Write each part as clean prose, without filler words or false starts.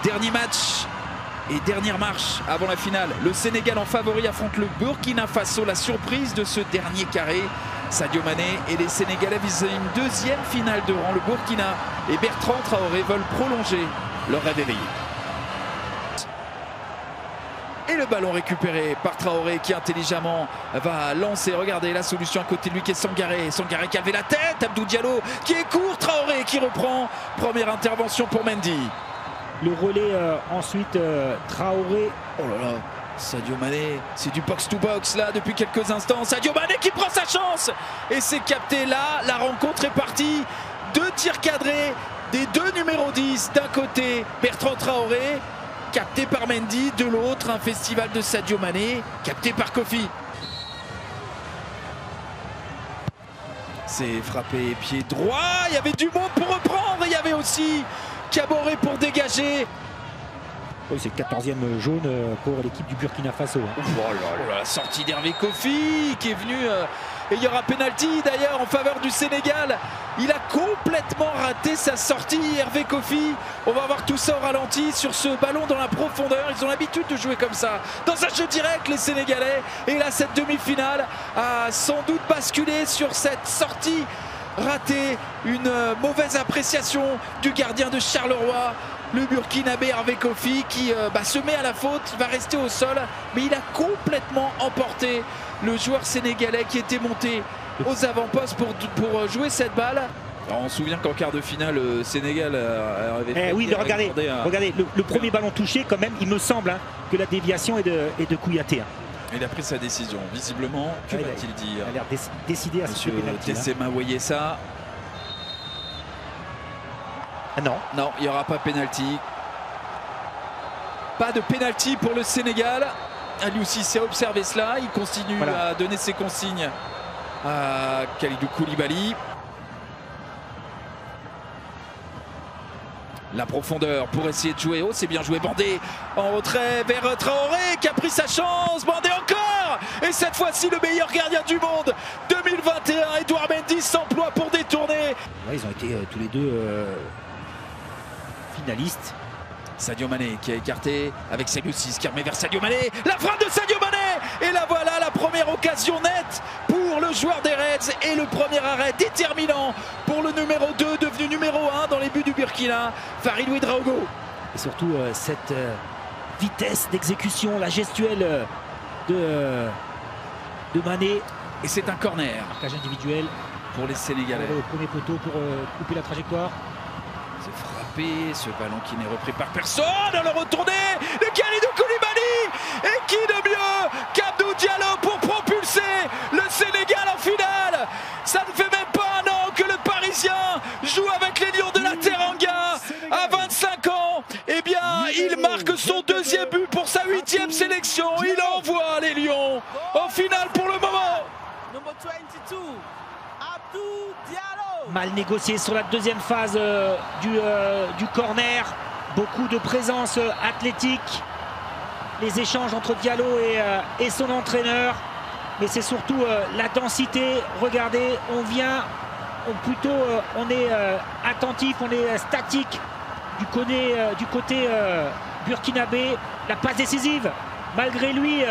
Dernier match et dernière marche avant la finale. Le Sénégal en favori affronte le Burkina Faso. La surprise de ce dernier carré, Sadio Mané et les Sénégalais visent une deuxième finale de rang. Le Burkina et Bertrand Traoré veulent prolonger leur rêve éveillé. Et le ballon récupéré par Traoré qui intelligemment va lancer. Regardez la solution à côté de lui qui est Sangaré. Sangaré qui avait la tête. Abdou Diallo qui est court. Traoré qui reprend. Première intervention pour Mendy. Le relais ensuite Traoré. Oh là là, Sadio Mané, c'est du box-to-box là depuis quelques instants. Sadio Mané qui prend sa chance et c'est capté là. La rencontre est partie. 2 tirs cadrés des 2 numéros 10. D'un côté, Bertrand Traoré, capté par Mendy. De l'autre, un festival de Sadio Mané, capté par Kofi. C'est frappé pied droit. Il y avait du monde pour reprendre. Il y avait aussi Kaboré pour dégager. Oui, c'est le 14e jaune pour l'équipe du Burkina Faso. La sortie d'Hervé Kofi qui est venu. Et il y aura pénalty d'ailleurs en faveur du Sénégal. Il a complètement raté sa sortie, Hervé Kofi. On va voir tout ça au ralenti sur ce ballon dans la profondeur. Ils ont l'habitude de jouer comme ça, dans un jeu direct, les Sénégalais. Et là, cette demi-finale a sans doute basculé sur cette sortie ratée. Une mauvaise appréciation du gardien de Charleroi. Le Burkinabé Hervé Kofi qui se met à la faute, il va rester au sol, mais il a complètement emporté le joueur sénégalais qui était monté aux avant-postes pour jouer cette balle. Alors on se souvient qu'en quart de finale, le Sénégal avait oui, mais regardez le premier ballon touché quand même, il me semble que la déviation est de Kouyaté. Il a pris sa décision, visiblement. Que va-t-il dire? Il a l'air décidé à se faire pénalty. Tessema, voyez ça. Ah non. Non, il n'y aura pas pénalty. Pas de pénalty pour le Sénégal. Aliou Cissé a observé cela. Il continue à donner ses consignes à Kalidou Koulibaly. La profondeur pour essayer de jouer. Oh, c'est bien joué. Bandé en retrait vers Traoré qui a pris sa chance. Bandé encore. Et cette fois-ci, le meilleur gardien du monde 2021. Edouard Mendy s'emploie pour détourner. Ouais, ils ont été tous les deux finalistes. Sadio Mané qui a écarté avec Saliou-Ciss qui remet vers Sadio Mané. La frappe de Sadio Mané. Et là voilà la première occasion nette pour le joueur des Reds. Et le premier arrêt déterminant pour le numéro 2 devenu numéro 1 dans les buts du Burkina, Farid Ouedraogo. Et surtout cette vitesse d'exécution, la gestuelle de Mané. Et c'est un corner. Marquage individuel pour les Sénégalais. Le premier poteau pour couper la trajectoire. C'est frappé, ce ballon qui n'est repris par personne. Le retourné de Kalidou Koulibaly. Et qui de mieux qu'Abdou Diallo pour propulser le Sénégal en finale. Ça ne fait même pas 1 an que le Parisien joue avec les Lions de la Teranga. À 25 ans, eh bien, il marque son 2e but pour sa 8e sélection. Il envoie les Lions en finale pour le moment. Mal négocié sur la deuxième phase du corner. Beaucoup de présence athlétique. Les échanges entre Diallo et son entraîneur. Mais c'est surtout la densité. Regardez, on est attentif, on est statique du côté burkinabé. La passe décisive, malgré lui,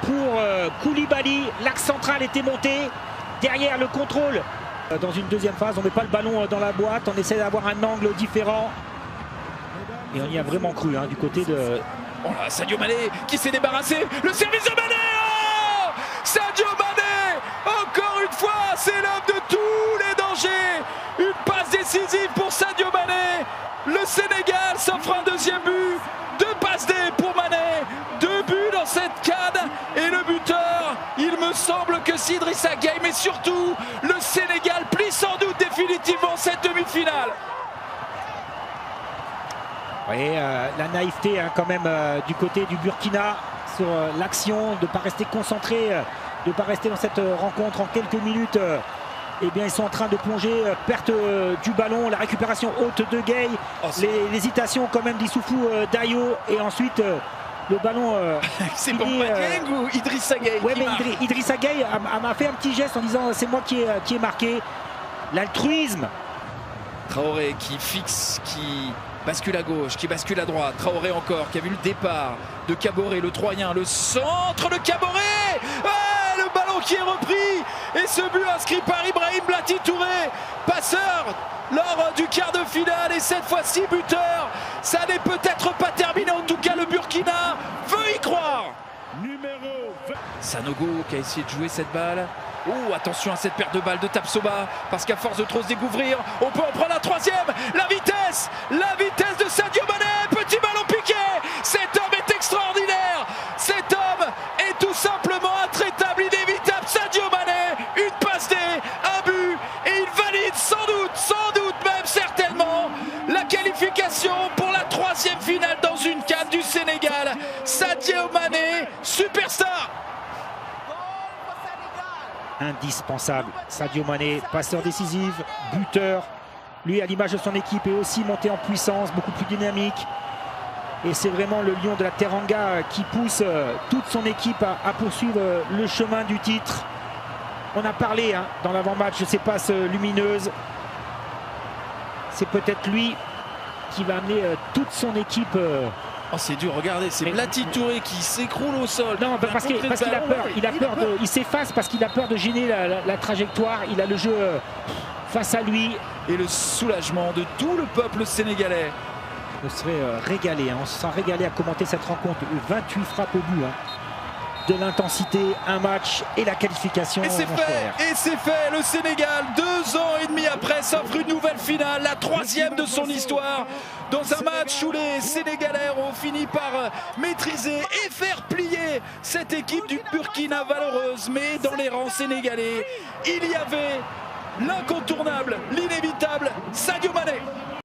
pour Koulibaly. L'axe central était monté. Derrière le contrôle. Dans une deuxième phase, on ne met pas le ballon dans la boîte, on essaie d'avoir un angle différent. Et on y a vraiment cru du côté de... Oh là, Sadio Mané qui s'est débarrassé. Le service de Mané. Oh, Sadio Mané, encore une fois, c'est l'homme de tous les dangers. Une passe décisive pour Sadio Mané. Le Sénégal s'offre un 2e but. 2 passes D pour Mané. 2 buts dans cette CAN. Et le buteur, il me semble que c'est Idrissa Gueye. Mais surtout, le Sénégal plie sans doute définitivement cette demi-finale. Oui, la naïveté quand même du côté du Burkina sur l'action, de ne pas rester concentré, de ne pas rester dans cette rencontre en quelques minutes. Eh bien, ils sont en train de plonger, perte du ballon, la récupération haute de Gueye, l'hésitation quand même d'Issoufou Dayo et ensuite le ballon. C'est Bamba Dieng ou Idrissa Gueye? Oui, mais Idrissa Gueye m'a fait un petit geste en disant c'est moi qui ai marqué. L'altruisme Traoré qui fixe, qui bascule à gauche, qui bascule à droite. Traoré encore, qui a vu le départ de Caboret, le Troyen, le centre de Caboret. Ah, le ballon qui est repris. Et ce but inscrit par Ibrahim Blati Touré, passeur lors du quart de finale. Et cette fois-ci buteur. Ça n'est peut-être pas terminé. En tout cas, le Burkina veut y croire. Numéro 20. Sanogo qui a essayé de jouer cette balle. Oh, attention à cette paire de balles de Tapsoba, parce qu'à force de trop se découvrir, on peut en prendre la troisième. La vitesse de Sadio Mané. Petit ballon piqué. Cet homme est extraordinaire. Cet homme est tout simplement intraitable, inévitable. Sadio Mané, une passe D, un but, et il valide sans doute même certainement la qualification pour la troisième finale dans une CAN du Sénégal. Sadio Mané, superstar. Indispensable. Sadio Mané, passeur décisif, buteur. Lui, à l'image de son équipe, est aussi monté en puissance, beaucoup plus dynamique. Et c'est vraiment le lion de la Teranga qui pousse toute son équipe à poursuivre le chemin du titre. On a parlé dans l'avant-match de ces passes lumineuses. C'est peut-être lui qui va amener toute son équipe. Oh, c'est dur, regardez, c'est Blati Touré qui s'écroule au sol. Non, parce qu'il a peur, il s'efface parce qu'il a peur de gêner la trajectoire. Il a le jeu face à lui. Et le soulagement de tout le peuple sénégalais. On serait régalé, on se sera régalé à commenter cette rencontre. 28 frappes au but, de l'intensité, un match et la qualification. Et c'est fait, le Sénégal, 2 ans et demi après, s'offre une nouvelle finale, la troisième de son histoire, dans un match où les Sénégalais ont fini par maîtriser et faire plier cette équipe du Burkina valeureuse. Mais dans les rangs sénégalais, il y avait l'incontournable, l'inévitable Sadio Mané.